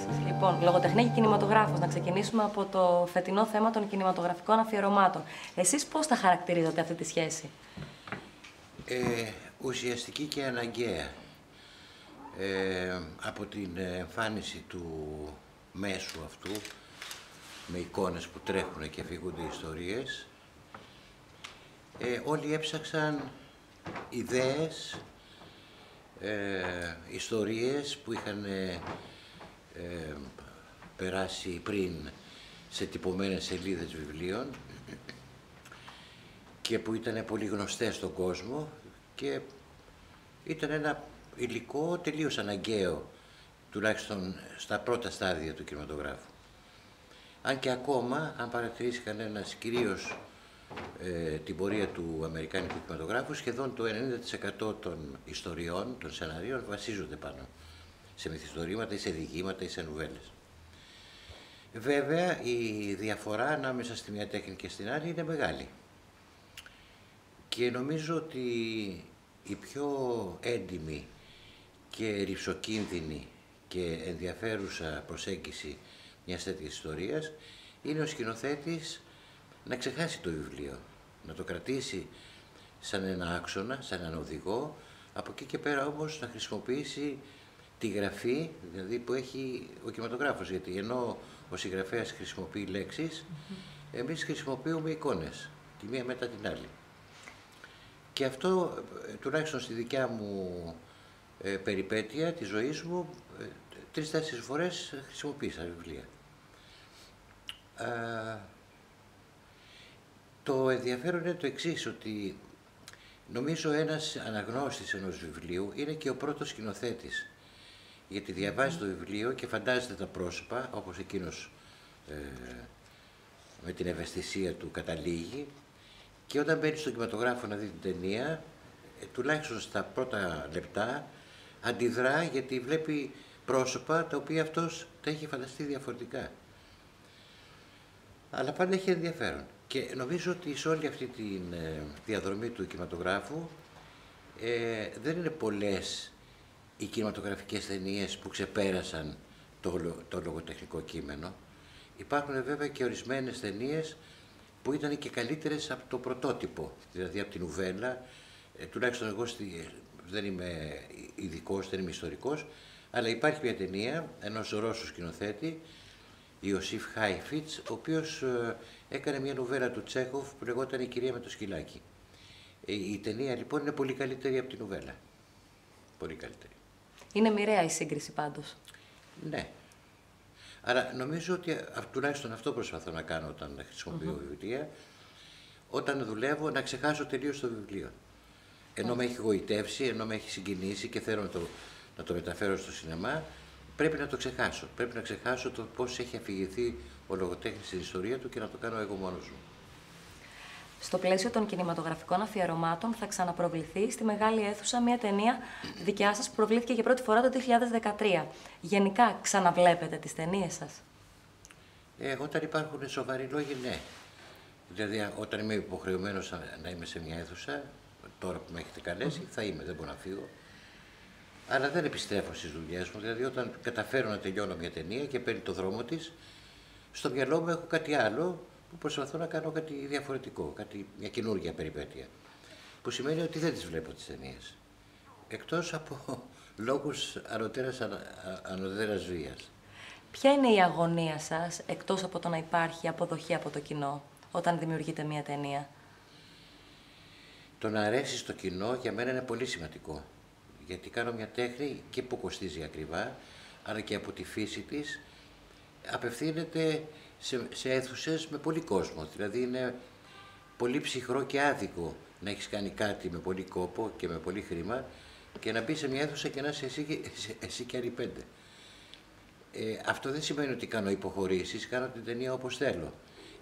ερωτήσεις. Λοιπόν, λογοτεχνία και κινηματογράφος. Να ξεκινήσουμε από το φετινό θέμα των κινηματογραφικών αφιερωμάτων. Εσείς πώς θα χαρακτηρίζετε αυτή τη σχέση? Ουσιαστική και αναγκαία. Από την εμφάνιση του μέσου αυτού, με εικόνες που τρέχουν και αφηγούνται ιστορίες, όλοι έψαξαν ιδέες, ιστορίες που είχαν περάσει πριν σε τυπωμένες σελίδες βιβλίων και που ήταν πολύ γνωστές στον κόσμο και ήταν ένα υλικό τελείως αναγκαίο, τουλάχιστον στα πρώτα στάδια του κινηματογράφου. Αν και ακόμα, αν παρατηρήσει κανένας κυρίως την πορεία του αμερικάνικου κινηματογράφου, σχεδόν το 90% των ιστοριών, των σεναρίων βασίζονται πάνω σε μυθιστορήματα ή σε διηγήματα ή σε νουβέλες. Βέβαια, η διαφορά ανάμεσα στη μια τέχνη και στην άλλη είναι μεγάλη. Και νομίζω ότι η πιο έντιμη και ρυψοκίνδυνη και ενδιαφέρουσα προσέγγιση μιας τέτοιας ιστορίας είναι ο σκηνοθέτης να ξεχάσει το βιβλίο, να το κρατήσει σαν ένα άξονα, σαν έναν οδηγό, από εκεί και πέρα όμως να χρησιμοποιήσει τη γραφή, δηλαδή που έχει ο κινηματογράφος, γιατί ενώ ο συγγραφέας χρησιμοποιεί λέξεις, εμείς χρησιμοποιούμε εικόνες, τη μία μετά την άλλη. Και αυτό, τουλάχιστον στη δικιά μου περιπέτεια της ζωής μου, 3-4 φορές χρησιμοποίησα βιβλία. Το ενδιαφέρον είναι το εξής, ότι νομίζω ένας αναγνώστης ενός βιβλίου είναι και ο πρώτος σκηνοθέτης. Γιατί διαβάζει το βιβλίο και φαντάζεται τα πρόσωπα, όπως εκείνος με την ευαισθησία του καταλήγει, και όταν μπαίνει στον κινηματογράφο να δει την ταινία, τουλάχιστον στα πρώτα λεπτά, αντιδρά γιατί βλέπει πρόσωπα τα οποία αυτός τα έχει φανταστεί διαφορετικά. Αλλά πάντα έχει ενδιαφέρον. Και νομίζω ότι σε όλη αυτή τη διαδρομή του κινηματογράφου δεν είναι πολλές οι κινηματογραφικές ταινίες που ξεπέρασαν το λογοτεχνικό κείμενο. Υπάρχουν βέβαια και ορισμένες ταινίες που ήταν και καλύτερες από το πρωτότυπο, δηλαδή από την νουβέλα. Τουλάχιστον εγώ δεν είμαι ειδικός, δεν είμαι ιστορικός, αλλά υπάρχει μια ταινία ενός Ρώσου σκηνοθέτη, Ιωσήφ Χάιφιτς, ο οποίος έκανε μια νουβέλα του Τσέχοφ που λεγόταν «Η κυρία με το σκυλάκι». Η ταινία λοιπόν είναι πολύ καλύτερη από την νουβέλα. Πολύ καλύτερη. Είναι μοιραία η σύγκριση πάντως. Ναι. Άρα νομίζω ότι τουλάχιστον αυτό προσπαθώ να κάνω όταν χρησιμοποιώ βιβλία, όταν δουλεύω να ξεχάσω τελείως το βιβλίο. Ενώ με έχει γοητεύσει, ενώ με έχει συγκινήσει και θέλω να το μεταφέρω στο σινεμά, πρέπει να το ξεχάσω. Πρέπει να ξεχάσω το πώς έχει αφηγηθεί ο λογοτέχνης στην ιστορία του και να το κάνω εγώ μόνος μου. Στο πλαίσιο των κινηματογραφικών αφιερωμάτων θα ξαναπροβληθεί στη Μεγάλη Αίθουσα μια ταινία δικιά σας που προβλήθηκε για πρώτη φορά το 2013. Γενικά ξαναβλέπετε τις ταινίες σας? Όταν υπάρχουν σοβαροί λόγοι, ναι. Δηλαδή όταν είμαι υποχρεωμένος να είμαι σε μια αίθουσα, τώρα που με έχετε καλέσει, θα είμαι, δεν μπορώ να φύγω. Αλλά δεν επιστρέφω στις δουλειές μου, δηλαδή όταν καταφέρω να τελειώνω μια ταινία και παίρνει το δρόμο της, στο μυαλό μου έχω κάτι άλλο που προσπαθώ να κάνω κάτι διαφορετικό, μια καινούργια περιπέτεια. Που σημαίνει ότι δεν τις βλέπω τις ταινίες. Εκτός από λόγους ανωτέρας βίας. Ποια είναι η αγωνία σας, εκτός από το να υπάρχει αποδοχή από το κοινό, όταν δημιουργείτε μια ταινία? Το να αρέσει στο κοινό για μένα είναι πολύ σημαντικό. Γιατί κάνω μια τέχνη και που κοστίζει ακριβά, αλλά και από τη φύση της απευθύνεται σε αίθουσες με πολύ κόσμο. Δηλαδή είναι πολύ ψυχρό και άδικο να έχεις κάνει κάτι με πολύ κόπο και με πολύ χρήμα και να μπει σε μια αίθουσα και να είσαι εσύ και άλλοι 5. Αυτό δεν σημαίνει ότι κάνω υποχωρήσεις, κάνω την ταινία όπως θέλω.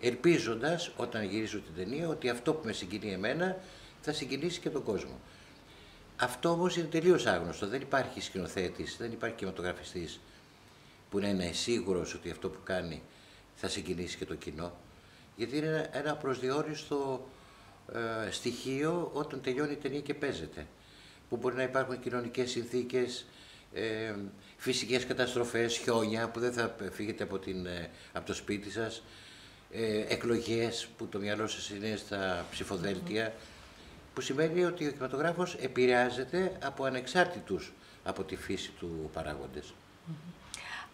Ελπίζοντας όταν γυρίζω την ταινία ότι αυτό που με συγκινεί εμένα θα συγκινήσει και τον κόσμο. Αυτό όμως είναι τελείως άγνωστο. Δεν υπάρχει σκηνοθέτης, δεν υπάρχει κινηματογραφιστής που να είναι σίγουρος ότι αυτό που κάνει θα συγκινήσει και το κοινό. Γιατί είναι ένα προσδιορίστο στοιχείο όταν τελειώνει η ταινία και παίζεται. Που μπορεί να υπάρχουν κοινωνικές συνθήκες φυσικές καταστροφές, χιόνια που δεν θα φύγετε από το σπίτι σας, εκλογές που το μυαλό σας είναι στα ψηφοδέλτια, που σημαίνει ότι ο κινηματογράφος επηρεάζεται από ανεξάρτητους από τη φύση του παράγοντες.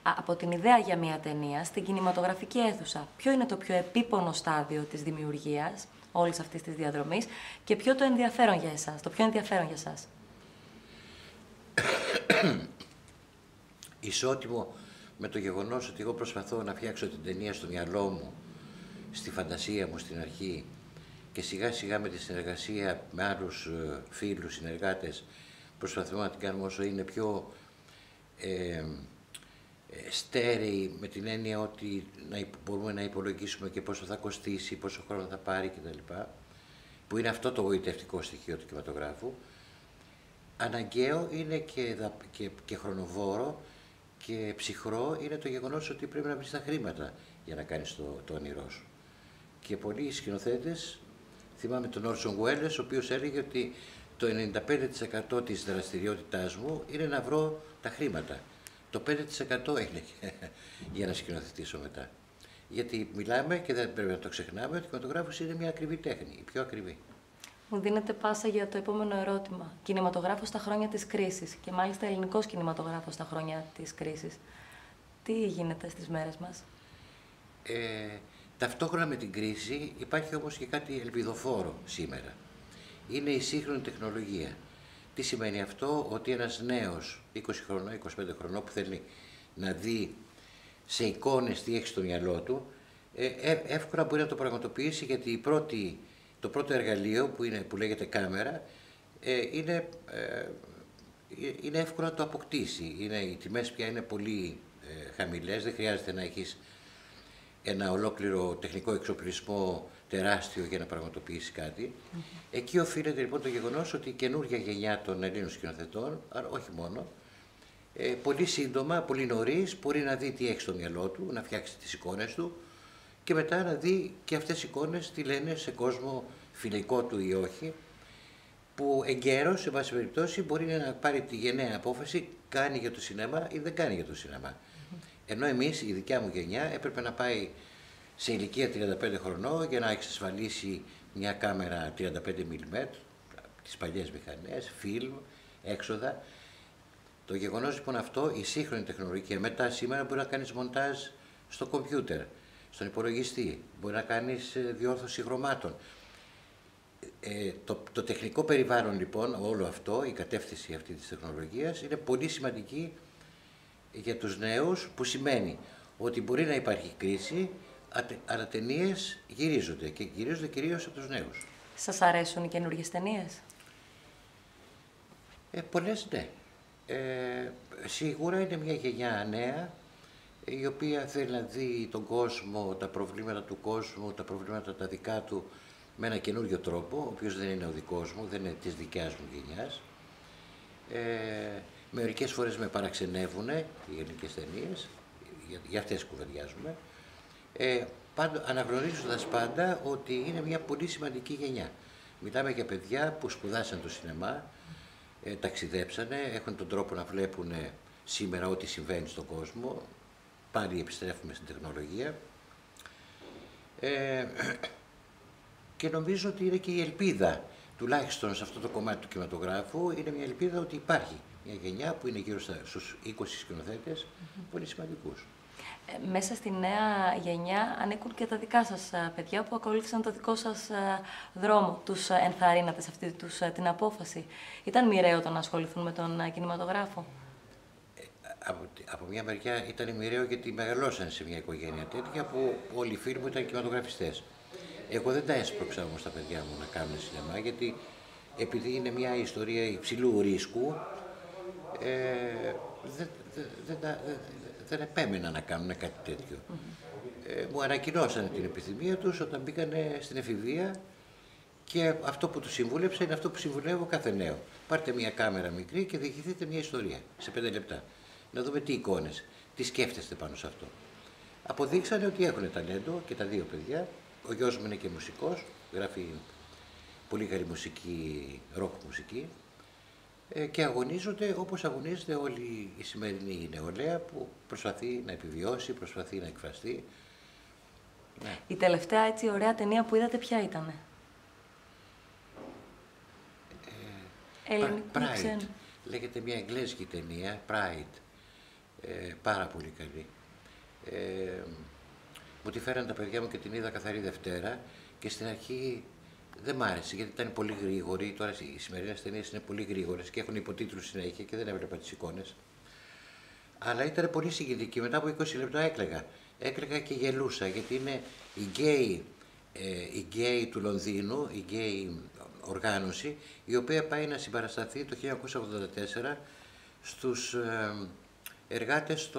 Από την ιδέα για μια ταινία στην κινηματογραφική αίθουσα, ποιο είναι το πιο επίπονο στάδιο της δημιουργίας όλης αυτής της διαδρομής και ποιο το ενδιαφέρον για εσάς, το πιο ενδιαφέρον για εσάς? Ισότιμο με το γεγονός ότι εγώ προσπαθώ να φτιάξω την ταινία στο μυαλό μου, στη φαντασία μου στην αρχή, και σιγά σιγά με τη συνεργασία με άλλους φίλους, συνεργάτες, προσπαθούμε να την κάνουμε όσο είναι πιο στέρεη, με την έννοια ότι μπορούμε να υπολογίσουμε και πόσο θα κοστίσει, πόσο χρόνο θα πάρει κτλ. Που είναι αυτό το γοητευτικό στοιχείο του κινηματογράφου. Αναγκαίο είναι και χρονοβόρο και ψυχρό είναι το γεγονός ότι πρέπει να βρεις τα χρήματα για να κάνεις το όνειρό σου. Και πολλοί σκηνοθέτες, θυμάμαι τον Όρσον Welles, ο οποίος έλεγε ότι το 95% της δραστηριότητάς μου είναι να βρω τα χρήματα. Το 5% είναι για να σκηνοθετήσω μετά. Γιατί μιλάμε, και δεν πρέπει να το ξεχνάμε, ότι ο κινηματογράφος είναι μια ακριβή τέχνη, η πιο ακριβή. Μου δίνετε πάσα για το επόμενο ερώτημα. Κινηματογράφος στα χρόνια της κρίσης και μάλιστα ελληνικός κινηματογράφος στα χρόνια της κρίσης. Τι γίνεται στις μέρες μας? Ταυτόχρονα με την κρίση υπάρχει όμως και κάτι ελπιδοφόρο σήμερα. Είναι η σύγχρονη τεχνολογία. Τι σημαίνει αυτό? Ότι ένας νέος 20 χρονών, 25 χρονών που θέλει να δει σε εικόνες τι έχει στο μυαλό του, εύκολα μπορεί να το πραγματοποιήσει, γιατί το πρώτο εργαλείο που λέγεται κάμερα είναι εύκολο να το αποκτήσει. Οι τιμές πια είναι πολύ χαμηλές, δεν χρειάζεται να έχεις ένα ολόκληρο τεχνικό εξοπλισμό τεράστιο για να πραγματοποιήσει κάτι. Εκεί οφείλεται λοιπόν το γεγονός ότι η καινούργια γενιά των Ελλήνων σκηνοθετών, αλλά όχι μόνο, πολύ σύντομα, πολύ νωρίς, μπορεί να δει τι έχει στο μυαλό του, να φτιάξει τις εικόνες του και μετά να δει και αυτές τις εικόνες τι λένε σε κόσμο φιλικό του ή όχι, που εγκαίρως, σε βάση περιπτώσει, μπορεί να πάρει τη γενναία απόφαση, κάνει για το σινεμά ή δεν κάνει για το σινεμά. Ενώ εμείς, η δικιά μου γενιά, έπρεπε να πάει σε ηλικία 35 χρονών για να εξασφαλίσει μια κάμερα 35 mm, τις παλιές μηχανές, φιλμ, έξοδα. Το γεγονός λοιπόν αυτό, η σύγχρονη τεχνολογία, μετά σήμερα μπορεί να κάνεις μοντάζ στο κομπιούτερ, στον υπολογιστή, μπορεί να κάνεις διόρθωση χρωμάτων. Το τεχνικό περιβάλλον λοιπόν, όλο αυτό, η κατεύθυνση αυτή της τεχνολογίας είναι πολύ σημαντική για τους νέους, που σημαίνει ότι μπορεί να υπάρχει κρίση, αλλά ταινίες γυρίζονται και γυρίζονται κυρίως από τους νέους. Σας αρέσουν οι καινούργιες ταινίες? Πολλές ναι. Σίγουρα είναι μια γενιά νέα, η οποία θέλει να δει τον κόσμο, τα προβλήματα του κόσμου, τα προβλήματα τα δικά του, με ένα καινούριο τρόπο, ο οποίος δεν είναι ο δικός μου, δεν είναι της δικιάς μου γενιάς. Μερικές φορές με παραξενεύουν οι ελληνικές ταινίες, για αυτές κουβεντιάζουμε, αναγνωρίζοντας πάντα ότι είναι μια πολύ σημαντική γενιά. Μιλάμε για παιδιά που σπουδάσαν το σινεμά, ταξιδέψανε, έχουν τον τρόπο να βλέπουν σήμερα ό,τι συμβαίνει στον κόσμο, πάλι επιστρέφουμε στην τεχνολογία, και νομίζω ότι είναι και η ελπίδα, τουλάχιστον σε αυτό το κομμάτι του κινηματογράφου, είναι μια ελπίδα ότι υπάρχει μια γενιά που είναι γύρω στους 20 σκηνοθέτες, πολύ σημαντικούς. Μέσα στη νέα γενιά ανήκουν και τα δικά σας παιδιά που ακολούθησαν το δικό σας δρόμο. Τους ενθαρρύνατε σε αυτή την απόφαση? Ήταν μοιραίο το να ασχοληθούν με τον κινηματογράφο? Από μια μεριά ήταν μοιραίο, γιατί μεγαλώσαν σε μια οικογένεια τέτοια που όλοι οι φίλοι μου ήταν κινηματογραφιστές. Εγώ δεν τα έσπρωξα όμως τα παιδιά μου να κάνουν σινεμά, γιατί επειδή είναι μια ιστορία υψηλού ρίσκου, δεν επέμενα να κάνουν κάτι τέτοιο. Μου ανακοινώσανε την επιθυμία τους όταν μπήκανε στην εφηβεία, και αυτό που τους συμβούλεψα είναι αυτό που συμβουλεύω κάθε νέο. Πάρτε μια κάμερα μικρή και διηγηθείτε μια ιστορία σε 5 λεπτά. Να δούμε τι εικόνες, τι σκέφτεστε πάνω σε αυτό. Αποδείξανε ότι έχουν ταλέντο και τα δύο παιδιά. Ο γιος μου είναι και μουσικός, γράφει πολύ καλή μουσική, ροκ μουσική. και αγωνίζονται όπως αγωνίζεται όλη η σημερινή νεολαία που προσπαθεί να επιβιώσει, προσπαθεί να εκφραστεί. Ναι. Η τελευταία έτσι ωραία ταινία που είδατε ποια ήτανε? Pride. Λέγεται μια εγγλέζικη ταινία, Pride. Πάρα πολύ καλή. Μου τη φέραν τα παιδιά μου και την είδα καθαρή Δευτέρα και στην αρχή δεν μ' άρεσε γιατί ήταν πολύ γρήγορη. Τώρα οι σημερινές ταινίες είναι πολύ γρήγορες και έχουν υποτίτλους συνέχεια και δεν έβλεπα τις εικόνες. Αλλά ήταν πολύ συγκινητική. Μετά από 20 λεπτά έκλαιγα. Έκλαιγα και γελούσα γιατί είναι η γκέι του Λονδίνου, η γκέι οργάνωση, η οποία πάει να συμπαρασταθεί το 1984 στους εργάτες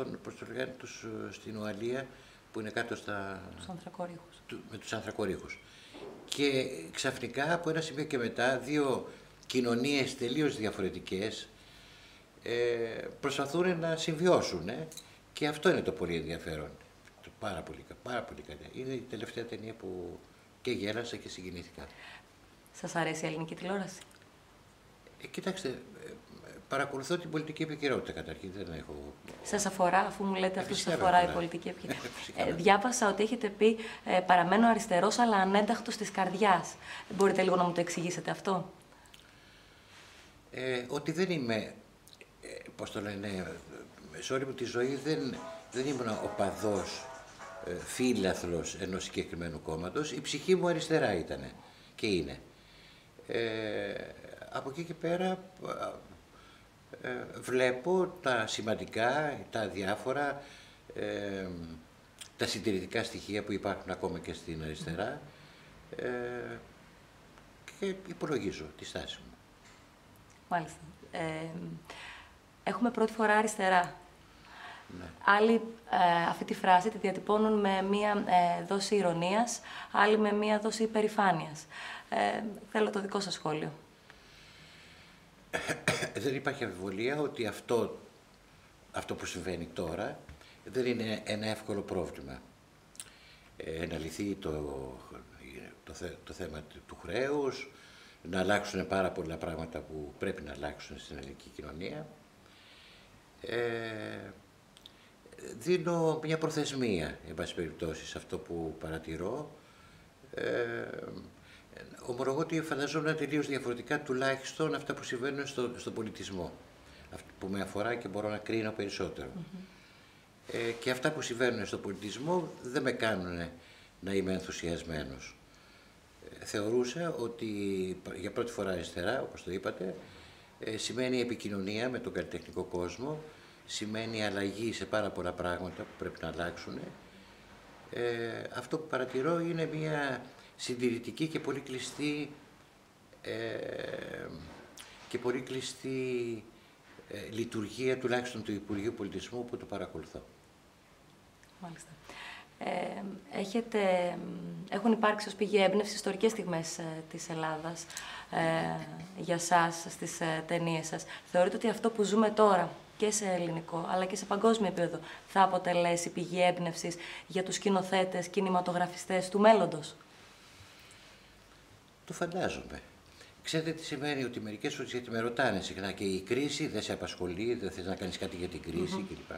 στην Ουαλία που είναι κάτω με τους ανθρακορίχους. Και ξαφνικά από ένα σημείο και μετά δύο κοινωνίες τελείως διαφορετικές προσπαθούν να συμβιώσουν και αυτό είναι το πολύ ενδιαφέρον. Πάρα πολύ καλή. Είναι η τελευταία ταινία που και γέλασα και συγκινήθηκα. Σας αρέσει η ελληνική τηλεόραση? Κοιτάξτε, παρακολουθώ την πολιτική επικαιρότητα καταρχήν, δεν έχω... Σας αφορά, αφού μου λέτε αυτό σας αφορά η πολιτική επικαιρότητα? Διάβασα ότι έχετε πει παραμένω αριστερός αλλά ανένταχτος της καρδιάς. Μπορείτε λίγο να μου το εξηγήσετε αυτό? Ότι δεν είμαι, πώς το λένε, σε όλη μου τη ζωή δεν ήμουν οπαδός, φίλαθλος ενός συγκεκριμένου κόμματος. Η ψυχή μου αριστερά ήτανε και είναι. Από εκεί και πέρα βλέπω τα σημαντικά, τα διάφορα, τα συντηρητικά στοιχεία που υπάρχουν ακόμα και στην αριστερά και υπολογίζω τη στάση μου. Μάλιστα. Έχουμε πρώτη φορά αριστερά. Ναι. Άλλοι αυτή τη φράση τη διατυπώνουν με μία δόση ηρωνίας, άλλοι με μία δόση υπερηφάνειας. Θέλω το δικό σας σχόλιο. Δεν υπάρχει αμφιβολία ότι αυτό που συμβαίνει τώρα δεν είναι ένα εύκολο πρόβλημα. Να λυθεί το θέμα του χρέους, να αλλάξουν πάρα πολλά πράγματα που πρέπει να αλλάξουν στην ελληνική κοινωνία. Δίνω μια προθεσμία, εν πάση περιπτώσει, σε αυτό που παρατηρώ. Ομολογώ ότι φανταζόμουν τελείως διαφορετικά τουλάχιστον αυτά που συμβαίνουν στον πολιτισμό, που με αφορά και μπορώ να κρίνω περισσότερο. Και αυτά που συμβαίνουν στον πολιτισμό δεν με κάνουν να είμαι ενθουσιασμένος. Θεωρούσα ότι για πρώτη φορά αριστερά, όπως το είπατε, σημαίνει επικοινωνία με τον καλλιτεχνικό κόσμο, σημαίνει αλλαγή σε πάρα πολλά πράγματα που πρέπει να αλλάξουν. Αυτό που παρατηρώ είναι μια συντηρητική και πολύ κλειστή λειτουργία τουλάχιστον του Υπουργείου Πολιτισμού που το παρακολουθώ. Μάλιστα. Έχουν υπάρξει ως πηγή έμπνευση ιστορικές στιγμές της Ελλάδας για σας στις ταινίες σας. Θεωρείτε ότι αυτό που ζούμε τώρα και σε ελληνικό αλλά και σε παγκόσμιο επίπεδο θα αποτελέσει πηγή έμπνευσης για τους σκηνοθέτες, κινηματογραφιστές του μέλλοντος? Το φαντάζομαι. Ξέρετε τι σημαίνει ότι μερικές φορές, γιατί με ρωτάνε συχνά και η κρίση δεν σε απασχολεί, δεν θες να κάνεις κάτι για την κρίση κλπ.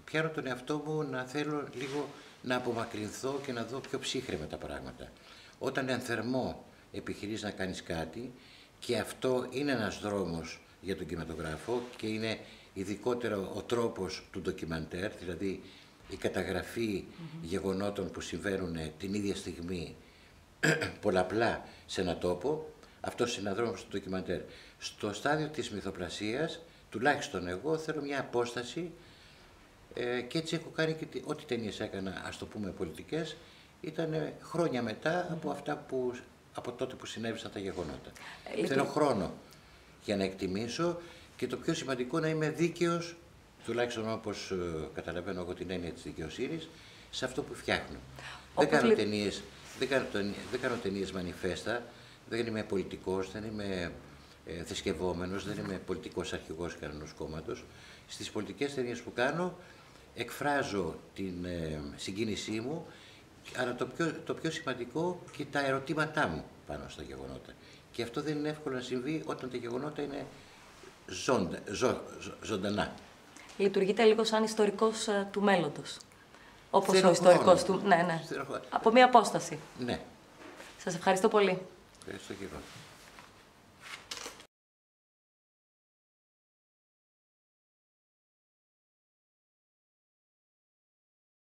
Πιάνω τον εαυτό μου να θέλω λίγο να απομακρυνθώ και να δω πιο ψύχρεμα τα πράγματα. Όταν ενθερμώ επιχειρείς να κάνεις κάτι και αυτό είναι ένας δρόμος για τον κινηματογράφο και είναι ειδικότερα ο τρόπος του ντοκιμαντέρ, δηλαδή η καταγραφή γεγονότων που συμβαίνουν την ίδια στιγμή πολλαπλά σε ένα τόπο, αυτός είναι ένα δρόμος του ντοκιμαντέρ. Στο στάδιο της μυθοπλασίας, τουλάχιστον εγώ θέλω μια απόσταση και έτσι έχω κάνει και ό,τι ταινίες έκανα, ας το πούμε πολιτικές, ήταν χρόνια μετά από τότε που συνέβησαν τα γεγονότα. Θέλω χρόνο για να εκτιμήσω και το πιο σημαντικό να είμαι δίκαιος, τουλάχιστον όπως καταλαβαίνω εγώ την έννοια της δικαιοσύνης, σε αυτό που φτιάχνω. Δεν κάνω ταινίες μανιφέστα, δεν είμαι πολιτικός, δεν είμαι θρησκευόμενος, δεν είμαι πολιτικός αρχηγός κανένας κόμματος. Στις πολιτικές ταινίες που κάνω εκφράζω την συγκίνησή μου, αλλά το πιο σημαντικό και τα ερωτήματά μου. πάνω στα γεγονότα. Και αυτό δεν είναι εύκολο να συμβεί όταν τα γεγονότα είναι ζωντανά. Λειτουργείτε λίγο σαν ιστορικός του μέλλοντος. Όπως ο ιστορικός του... Ναι, ναι. Από μία απόσταση. Ναι. Σας ευχαριστώ πολύ. Ευχαριστώ και εγώ.